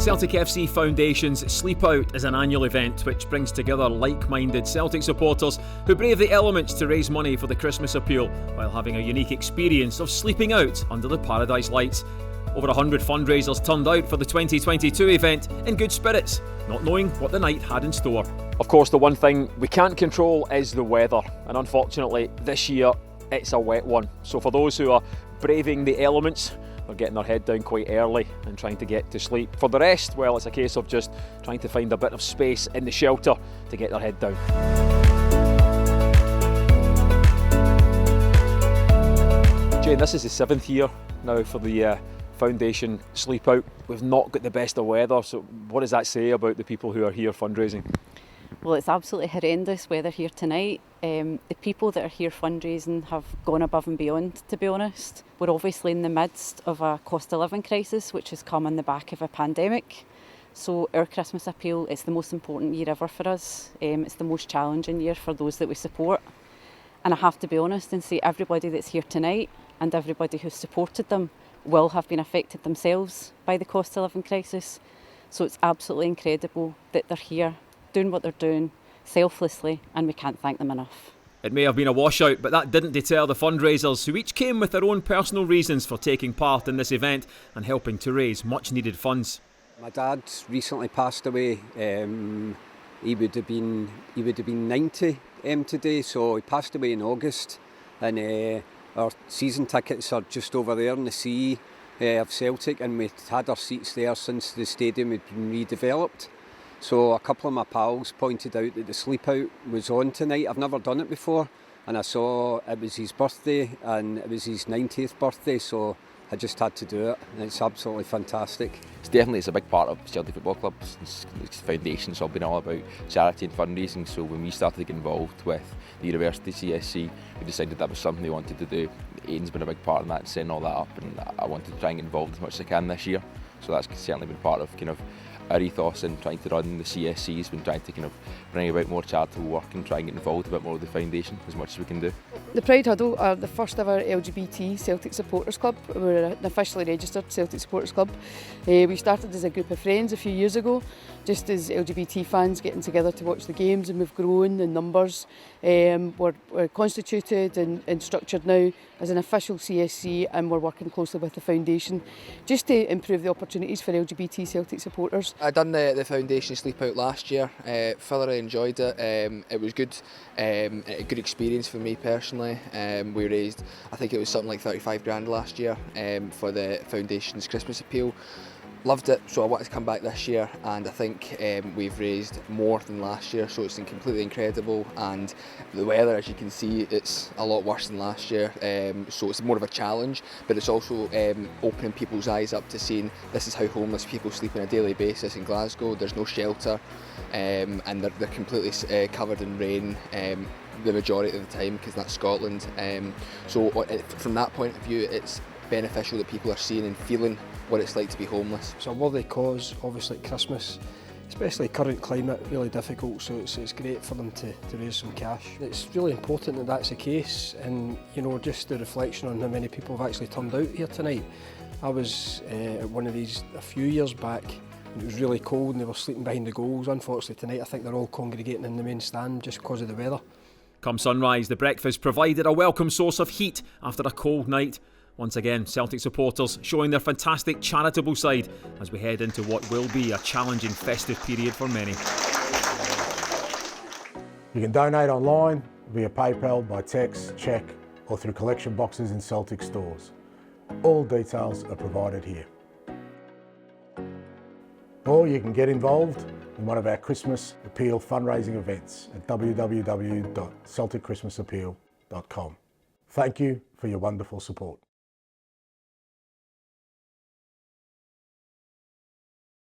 Celtic FC Foundation's Sleep Out is an annual event which brings together like-minded Celtic supporters who brave the elements to raise money for the Christmas appeal while having a unique experience of sleeping out under the paradise lights. Over 100 fundraisers turned out for the 2022 event in good spirits, not knowing what the night had in store. Of course, the one thing we can't control is the weather, and unfortunately this year it's a wet one. So for those who are braving the elements, they're getting their head down quite early and trying to get to sleep. For the rest, well, it's a case of just trying to find a bit of space in the shelter to get their head down. Jane, this is the 7th year now for the Foundation Sleep Out. We've not got the best of weather, so what does that say about the people who are here fundraising? Well, it's absolutely horrendous weather here tonight. The people that are here fundraising have gone above and beyond, to be honest. We're obviously in the midst of a cost of living crisis, which has come on the back of a pandemic. So our Christmas appeal, it's the most important year ever for us. It's the most challenging year for those that we support. And I have to be honest and say everybody that's here tonight and everybody who's supported them will have been affected themselves by the cost of living crisis. So it's absolutely incredible that they're here doing what they're doing selflessly, and we can't thank them enough. It may have been a washout, but that didn't deter the fundraisers, who each came with their own personal reasons for taking part in this event and helping to raise much needed funds. My dad recently passed away. He would have been 90 today, so he passed away in August, and our season tickets are just over there in the sea of Celtic, and we've had our seats there since the stadium had been redeveloped. So a couple of my pals pointed out that the Sleep Out was on tonight. I've never done it before, and I saw it was his birthday and it was his 90th birthday, so I just had to do it, and it's absolutely fantastic. It's a big part of Celtic Football Club. It's Foundation's all been all about charity and fundraising, so when we started to get involved with the University CSC, we decided that was something we wanted to do. Aidan's been a big part in that and setting all that up, and I wanted to try and get involved as much as I can this year. So that's certainly been part of our ethos in trying to run the CSC has been trying to bring about more charitable work and try and get involved a bit more with the foundation as much as we can do. The Pride Huddle are the first ever LGBT Celtic Supporters Club. We're an officially registered Celtic Supporters Club. We started as a group of friends a few years ago, just as LGBT fans getting together to watch the games, and we've grown in numbers. We're constituted and structured now as an official CSC, and we're working closely with the foundation just to improve the opportunities for LGBT Celtic supporters. I done the Foundation Sleep Out last year, thoroughly enjoyed it. It was good, a good experience for me personally. We raised, I think it was something like 35 grand last year for the Foundation's Christmas appeal. Loved it, so I wanted to come back this year, and I think we've raised more than last year, so it's been completely incredible. And the weather, as you can see, it's a lot worse than last year, so it's more of a challenge, but it's also opening people's eyes up to seeing this is how homeless people sleep on a daily basis in Glasgow. There's no shelter, and they're completely covered in rain the majority of the time, because that's Scotland. So from that point of view, it's beneficial that people are seeing and feeling what it's like to be homeless. It's a worthy cause, obviously at Christmas, especially current climate, really difficult, so it's great for them to raise some cash. It's really important that that's the case, and just the reflection on how many people have actually turned out here tonight. I was at one of these a few years back, and it was really cold and they were sleeping behind the goals. Unfortunately tonight I think they're all congregating in the main stand just because of the weather. Come sunrise, the breakfast provided a welcome source of heat after a cold night. Once again, Celtic supporters showing their fantastic charitable side as we head into what will be a challenging festive period for many. You can donate online, via PayPal, by text, cheque, or through collection boxes in Celtic stores. All details are provided here. Or you can get involved in one of our Christmas Appeal fundraising events at www.celticchristmasappeal.com. Thank you for your wonderful support.